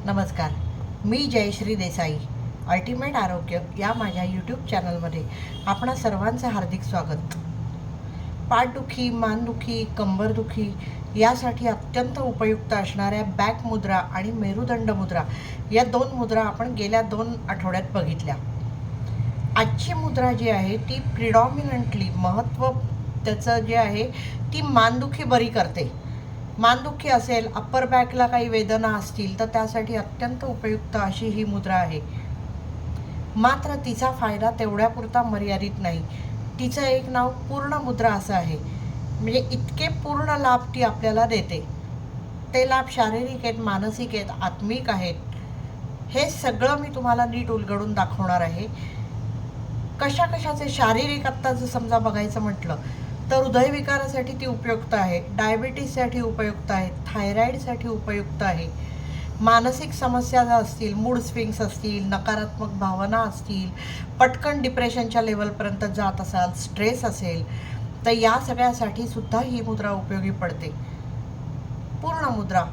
नमस्कार. मी जयश्री देसाई. अल्टिमेट आरोग्य या माझ्या यूट्यूब चॅनलमध्ये आपणा सर्वांचं हार्दिक स्वागत. पाठदुखी, मानदुखी, कंबरदुखी यासाठी अत्यंत उपयुक्त असणाऱ्या बॅक मुद्रा आणि मेरुदंड मुद्रा या दोन मुद्रा आपण गेल्या 2 आठवड्यात बघितल्या. आजची मुद्रा जी आहे ती प्रिडॉमिनंटली महत्त्व त्याचं जे आहे ती मानदुखी बरी करते. मानदुखी असेल, अप्पर बॅकला काही वेदना असतील तर त्यासाठी अत्यंत उपयुक्त अशी ही मुद्रा आहे. मात्र तिचा फायदा तेवढ्यापुरता मर्यादित नाही. तिचं एक नाव पूर्ण मुद्रा असं आहे. म्हणजे इतके पूर्ण लाभ ती आपल्याला देते. ते लाभ शारीरिक आहेत, मानसिक आहेत, आत्मिक आहेत. हे सगळं मी तुम्हाला नीट उलगडून दाखवणार आहे. कशाचे शारीरिक आत्ता जर समजा बघायचं म्हटलं तर हृदयविकारासाठी ती उपयुक्त आहे, डायबिटीससाठी उपयुक्त आहे, थायरॉईडसाठी उपयुक्त आहे. मानसिक समस्या ज्या असतील, मूड स्विंग्स असतील, नकारात्मक भावना असतील, पटकन डिप्रेशनच्या लेवलपर्यंत जात असाल, स्ट्रेस असेल तर या सगळ्यासाठी सुद्धा ही मुद्रा उपयोगी पडते. पूर्ण मुद्रा.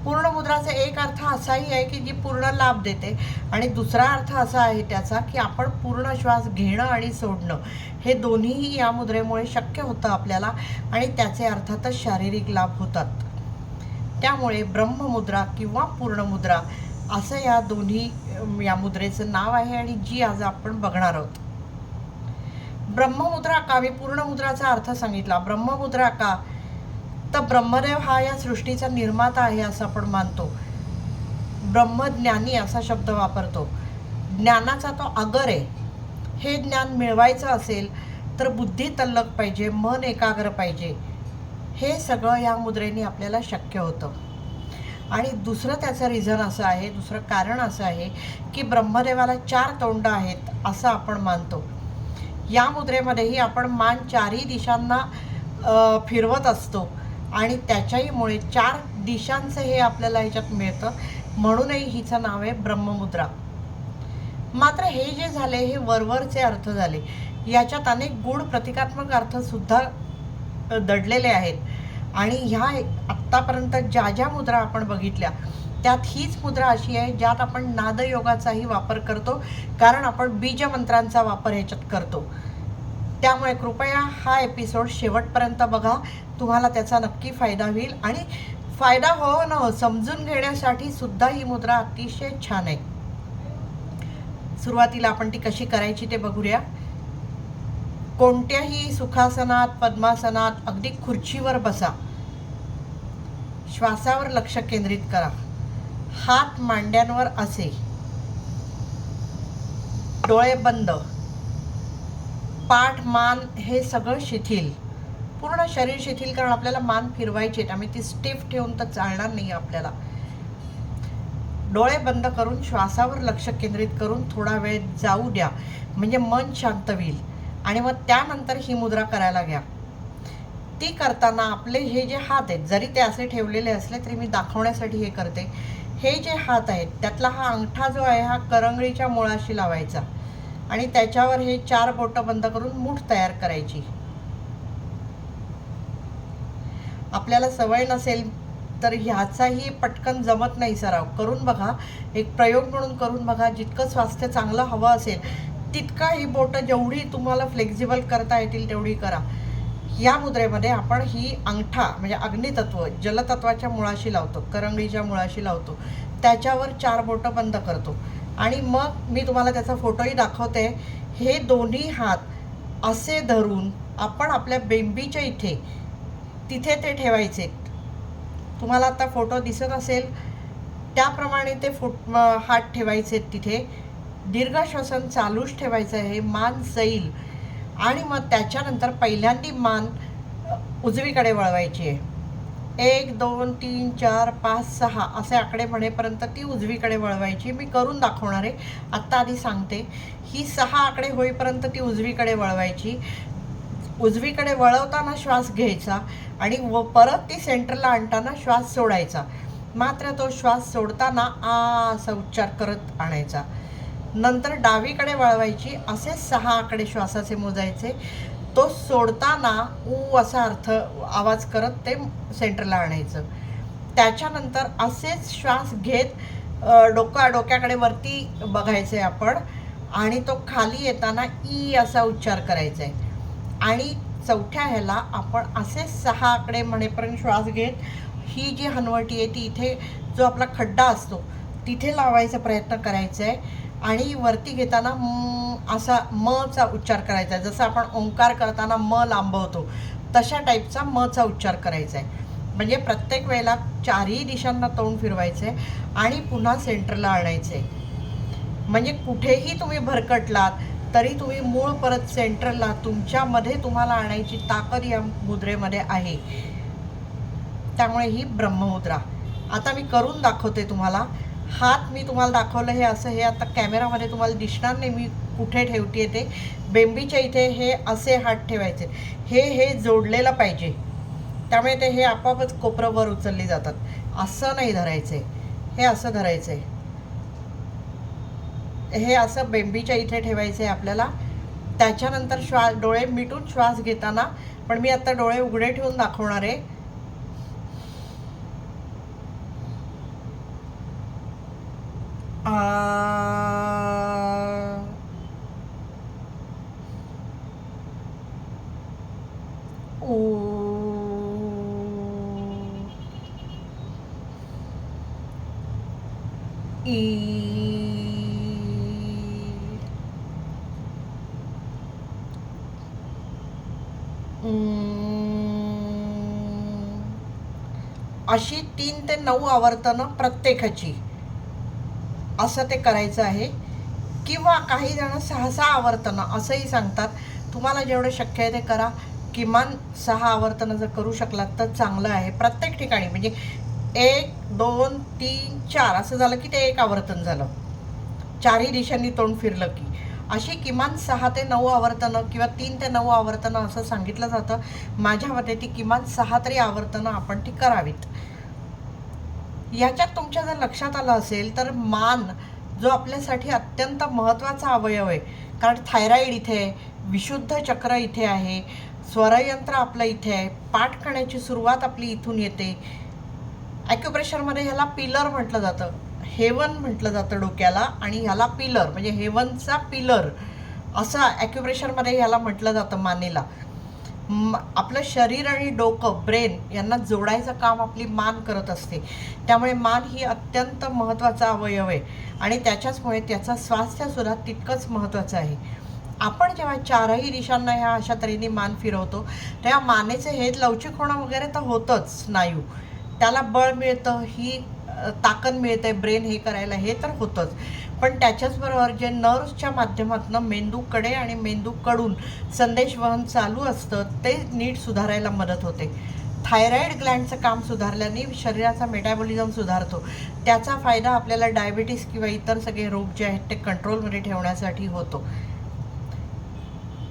पूर्ण मुद्राचा एक अर्थ असाही आहे की जी पूर्ण लाभ देते आणि दुसरा अर्थ असा आहे त्याचा की आपण पूर्ण श्वास घेणं आणि सोडणं हे दोन्हीही या मुद्रेमुळे शक्य होतं आपल्याला आणि त्याचे अर्थातच शारीरिक लाभ होतात. त्यामुळे ब्रह्ममुद्रा किंवा पूर्णमुद्रा असं या दोन्ही या मुद्रेचं नाव आहे आणि जी आज आपण बघणार आहोत. ब्रह्ममुद्रा का? मी पूर्णमुद्राचा अर्थ सांगितला. ब्रह्ममुद्रा का? तर ब्रह्मदेव हा या सृष्टीचा निर्माता आहे असं आपण मानतो. ब्रह्मज्ञानी असा शब्द वापरतो. ज्ञानाचा तो आगर आहे. हे ज्ञान मिळवायचं असेल तर बुद्धी तल्लख पाहिजे, मन एकाग्र पाहिजे. हे सगळं या मुद्रेने आपल्याला शक्य होतं. आणि दुसरं त्याचं रिझन असं आहे, दुसरं कारण असं आहे की ब्रह्मदेवाला 4 तोंड आहेत असं आपण मानतो. या मुद्रेमध्येही आपण मान 4ही दिशांना फिरवत असतो आणि त्याच्याहीमुळे 4 दिशांचं हे आपल्याला ह्याच्यात मिळतं. म्हणूनही हिचं नाव आहे ब्रह्ममुद्रा. मात्र हे जे झाले हे वरवरचे अर्थ झाले. याच्यात अनेक गूढ प्रतिकात्मक अर्थसुद्धा दडलेले आहेत. आणि ह्या आत्तापर्यंत ज्या मुद्रा आपण बघितल्या त्यात हीच मुद्रा अशी आहे ज्यात आपण नादयोगाचाही वापर करतो, कारण आपण बीजमंत्रांचा वापर ह्याच्यात करतो. त्यामुळे कृपया हा एपिसोड शेवटपर्यंत बघा. तुम्हाला त्याचा नक्की फायदा होईल आणि फायदा हो न हो समजून घेण्यासाठी सुद्धा ही मुद्रा अतिशय छान आहे. सुरुवातीला आपण ती कशी करायची ते बघूया. कोणत्याही सुखासनात, पद्मासनात, अगदी खुर्चीवर बसा. श्वासावर लक्ष केंद्रित करा. हात मांड्यांवर असे, डोळे बंद, पाठ, मान हे सगळं शिथिल, पूर्ण शरीर शिथिल, कारण आपल्याला मान फिरवायचे. आम्ही ती स्टिफ ठेवून तर चालणार नाही आपल्याला. डोळे बंद करून श्वासावर लक्ष केंद्रित करून थोडा वेळ जाऊ द्या, म्हणजे मन शांत होईल. आणि मग त्यानंतर ही मुद्रा करायला घ्या. ती करताना आपले हे जे हात आहेत, जरी ते असे ठेवलेले असले तरी मी दाखवण्यासाठी हे करते. हे जे हात आहेत त्यातला हा अंगठा जो आहे हा करंगळीच्या मुळाशी लावायचा आणि त्याच्यावर हे 4 बोटं बंद करून मूठ तयार करायची. आपल्याला सवय नसेल तर ह्याचाही पटकन जमत नाही. सराव करून बघा, एक प्रयोग म्हणून करून बघा. जितकं स्वास्थ्य चांगलं हवं असेल तितका ही बोटं जेवढी तुम्हाला फ्लेक्झिबल करता येतील तेवढी करा. या मुद्रेमध्ये आपण ही अंगठा म्हणजे अग्नितत्व, जलतत्वाच्या मुळाशी लावतो, करंगळीच्या मुळाशी लावतो, त्याच्यावर 4 बोटं बंद करतो आणि मग मी तुम्हाला त्याचा फोटोही दाखवते. हे दोन्ही हात असे धरून आपण आपल्या बेंबीच्या तिथे ते ठेवायचे. तुम्हाला आता फोटो दिसत असेल त्याप्रमाणे ते हात ठेवायचे. तिथे दीर्घ श्वसन चालूच ठेवायचं आहे. मान सैल आणि मग त्याच्यानंतर पहिल्यांदी मान उजवीकडे वळवायची आहे. 1 2 3 4 5 6 असे आकडे म्हणेपर्यंत ती उजवीकडे वळवायची. मी करून दाखवणार आहे. आत्ता आधी सांगते. ही 6 आकडे होईपर्यंत ती उजवीकडे वळवायची. उजवीकडे वळवताना श्वास घ्यायचा आणि परत ती सेंटरला आणताना श्वास सोडायचा. मात्र तो श्वास सोडताना असा उच्चार करत आणायचा. नंतर डावीकडे वळवायची. असे 6 आकडे श्वासाचे मोजायचे. तो सोडताना असा आवाज करत ते सेंटरला आणायचं. त्याच्यानंतर असेच श्वास घेत डोक्याकडे वरती बघायचं आहे आपण, आणि तो खाली येताना ई असा उच्चार करायचा आहे. आणि चौथ्या ह्याला आपण असे 6 आकडे म्हणेपर्यंत श्वास घेत ही जी हनवटी आहे ती इथे जो आपला खड्डा असतो तिथे लावायचा प्रयत्न करायचा आहे. आणि वरती घेताना असा मचा उच्चार करायचा आहे. जसं आपण ओंकार करताना म लांबवतो तशा टाईपचा मचा उच्चार करायचा आहे. म्हणजे प्रत्येक वेळेला चारही दिशांना तोंड फिरवायचं आहे आणि पुन्हा सेंटरला आणायचं आहे. म्हणजे कुठेही तुम्ही भरकटलात तरी तुम्ही मूळ परत सेंटरला तुमच्यामध्ये तुम्हाला आणायची ताकद या मुद्रेमध्ये आहे. त्यामुळे ही ब्रह्ममुद्रा आता मी करून दाखवते तुम्हाला. हात मी तुम्हाला दाखवलं हे असं, हे आता कॅमेरामध्ये तुम्हाला दिसणार नाही मी कुठे ठेवते ते. बेंबीच्या इथे हे असे हात ठेवायचे, हे जोडलेलं पाहिजे. त्यामुळे ते हे आपोआपच कोपरं वर उचलली जातात. असं नाही धरायचं आहे, हे असं धरायचं आहे. हे असं बेंबीच्या इथे ठेवायचं आहे आपल्याला. त्याच्यानंतर डोळे मिटून श्वास घेताना, पण मी आता डोळे उघडे ठेवून दाखवणार आहे. अशी 3 ते 9 आवर्तनं प्रत्येकाची असं ते करायचं आहे. किंवा काही जण 6 आवर्तनं असंही सांगतात. तुम्हाला जेवढं शक्य आहे ते करा. किमान 6 आवर्तनं जर करू शकलात तर चांगलं आहे. प्रत्येक ठिकाणी म्हणजे 1 2 3 4 असं झालं की ते 1 आवर्तन झालं. चारही दिशांनी तोंड फिरलं की. अशी किमान 6 ते 9 आवर्तनं किंवा 3 ते 9 आवर्तनं असं सांगितलं जातं. माझ्या मते ती किमान 6 तरी आवर्तनं आपण ती करावीत. याच्यात तुमच्या जर लक्षात आलं असेल तर मान जो आपल्यासाठी अत्यंत महत्त्वाचा अवयव आहे, कारण थायरॉईड इथे आहे, विशुद्ध चक्र इथे आहे, स्वरयंत्र आपलं इथे आहे, पाठ करण्याची सुरुवात आपली इथून येते. ॲक्युप्रेशरमध्ये ह्याला पिलर म्हटलं जातं, हेवन म्हटलं जातं डोक्याला, आणि ह्याला पिलर म्हणजे हेवनचा पिलर असं ॲक्युप्रेशरमध्ये ह्याला म्हटलं जातं मानेला. आपलं शरीर आणि डोकं ब्रेन यांना जोडायचं काम आपली मान करत असते. त्यामुळे मान ही अत्यंत महत्त्वाचा अवयव आहे आणि त्याच्याचमुळे त्याचं स्वास्थ्यसुद्धा तितकंच महत्त्वाचं आहे. आपण जेव्हा चारही दिशांना ह्या अशा तऱ्हेने मान फिरवतो तेव्हा मानेचे हे लवचिक होणं वगैरे तर होतंच, स्नायू त्याला बळ मिळतं, ही ताकद मिळते ब्रेन हे करायला, हे तर होतंच. पण त्याच्याचबरोबर जे नर्व्सच्या माध्यमातून मेंदूकडे आणि मेंदूकडून संदेशवहन चालू असतं ते नीट सुधारायला मदत होते. थायरॉईड ग्लँडचं काम सुधारल्याने शरीराचा मेटाबॉलिझम सुधारतो. त्याचा फायदा आपल्याला डायबिटीस किंवा इतर सगळे रोग जे आहेत ते कंट्रोलमध्ये ठेवण्यासाठी होतो.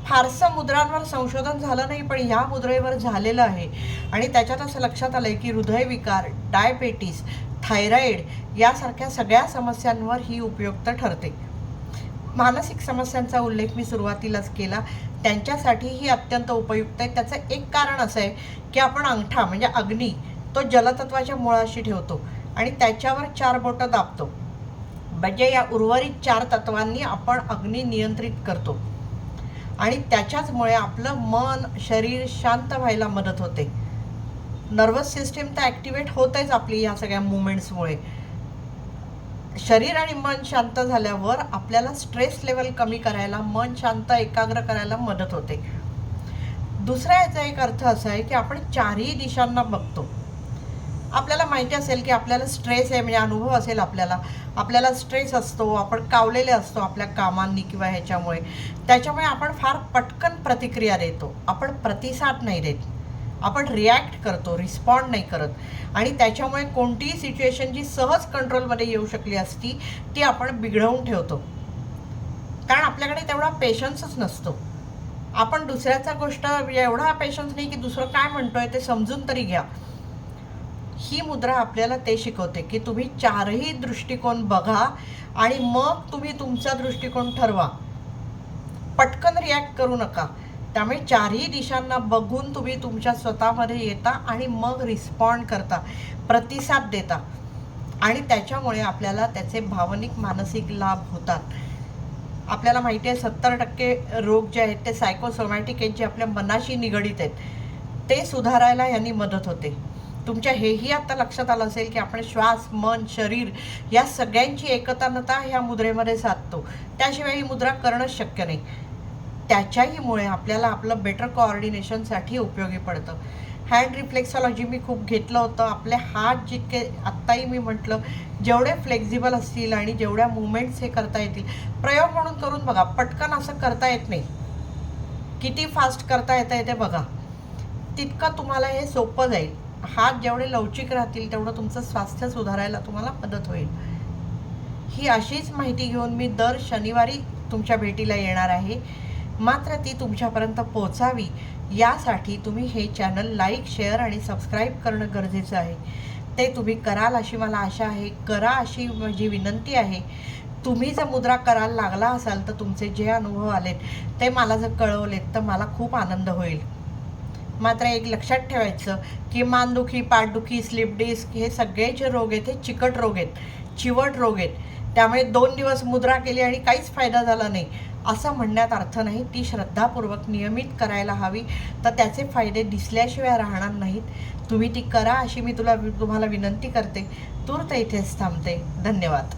फारसं मुद्रांवर संशोधन झालं नाही, पण ह्या मुद्रेवर झालेलं आहे आणि त्याच्यात असं लक्षात आलं आहे की हृदयविकार, डायबेटीस, थायरॉईड यासारख्या सगळ्या समस्यांवर ही उपयुक्त ठरते. मानसिक समस्यांचा उल्लेख मी सुरुवातीलाच केला, त्यांच्यासाठी ही अत्यंत उपयुक्त आहे. त्याचं एक कारण असं आहे की आपण अंगठा म्हणजे अग्नी तो जलतत्वाच्या मुळाशी ठेवतो आणि त्याच्यावर 4 बोटं दाबतो. म्हणजे या उर्वरित 4 तत्वांनी आपण अग्नी नियंत्रित करतो आणि त्याच्याचमुळे आपलं मन शरीर शांत व्हायला मदत होते. नर्वस सिस्टीम तर ॲक्टिवेट होतेच आपली या सगळ्या मुवमेंट्समुळे. शरीर आणि मन शांत झाल्यावर आपल्याला स्ट्रेस लेवल कमी करायला, मन शांत एकाग्र करायला मदत होते. दुसरा याचा एक अर्थ असा आहे की आपण चारही दिशांना बघतो. आपल्याला माहिती असेल की आपल्याला स्ट्रेस आहे, म्हणजे अनुभव असेल आपल्याला स्ट्रेस असतो, आपण कावलेले असतो आपल्या कामांनी किंवा ह्याच्यामुळे. त्याच्यामुळे आपण फार पटकन प्रतिक्रिया देतो, आपण प्रतिसाद नाही देत, आपण रिॲक्ट करतो, रिस्पॉन्ड नाही करत. आणि त्याच्यामुळे कोणतीही सिच्युएशन जी सहज कंट्रोलमध्ये येऊ शकली असती ती आपण बिघडवून ठेवतो, कारण आपल्याकडे तेवढा पेशन्सच नसतो. आपण दुसऱ्याचा गोष्ट एवढा पेशन्स नाही की दुसरं काय म्हणतोय ते समजून तरी घ्या. ही मुद्रा आपल्याला ते शिकवते की तुम्ही चारही दृष्टिकोन बघा आणि मग तुम्ही तुमचा दृष्टिकोन ठरवा. पटकन रिॲक्ट करू नका. त्यामुळे चारही दिशांना बघून तुम्ही तुमच्या स्वतःमध्ये येता आणि मग रिस्पॉन्ड करता, प्रतिसाद देता. आणि त्याच्यामुळे आपल्याला त्याचे भावनिक मानसिक लाभ होतात. आपल्याला माहिती आहे 70% रोग जे आहेत ते सायकोसोमॅटिक आहेत, जे आपल्या मनाशी निगडीत आहेत. ते सुधारायला यांनी मदत होते. तुमच्या हेही आता लक्षात आलं असेल की आपण श्वास, मन, शरीर या सगळ्यांची एकतानता ह्या मुद्रेमध्ये साधतो. त्याशिवाय ही मुद्रा करणंच शक्य नाही. त्याच्याहीमुळे आपल्याला आपलं बेटर कोऑर्डिनेशनसाठी उपयोगी पडतं. हँड रिफ्लेक्सॉलॉजी मी खूप घेतलं होतं. आपले हात जितके, आत्ताही मी म्हटलं, जेवढे फ्लेक्झिबल असतील आणि जेवढ्या मुवमेंट्स हे करता येतील, प्रयोग म्हणून करून बघा. पटकन असं करता येत नाही. किती फास्ट करता येतं ते बघा. तितकं तुम्हाला हे सोपं जाईल. हात जेवढे लवचिक राहतील तेवढं तुमचं स्वास्थ्य सुधारायला तुम्हाला मदत होईल. ही अशीच माहिती घेऊन मी दर शनिवारी तुमच्या भेटीला येणार आहे. मात्र ती तुमच्यापर्यंत पोहोचावी यासाठी तुम्ही हे चॅनल लाईक, शेअर आणि सबस्क्राईब करणं गरजेचं आहे. ते तुम्ही कराल अशी मला आशा आहे. करा अशी माझी विनंती आहे. तुम्ही जर मुद्रा करायला लागला असाल तर तुमचे जे अनुभव आलेत ते मला जर कळवलेत तर मला खूप आनंद होईल. मात्र एक लक्षात ठेवायचं की मानदुखी, पाठदुखी, स्लिप डिस्क हे सगळे जे रोग आहेत हे चिकट रोग आहेत, चिवट रोग आहेत. त्यामुळे 2 दिवस मुद्रा केली आणि काहीच फायदा झाला नाही असं म्हणण्यात अर्थ नाही. ती श्रद्धापूर्वक नियमित करायला हवी, तर त्याचे फायदे दिसल्याशिवाय राहणार नाहीत. तुम्ही ती करा अशी मी तुम्हाला विनंती करते. तूर्त इथेच थांबते. धन्यवाद.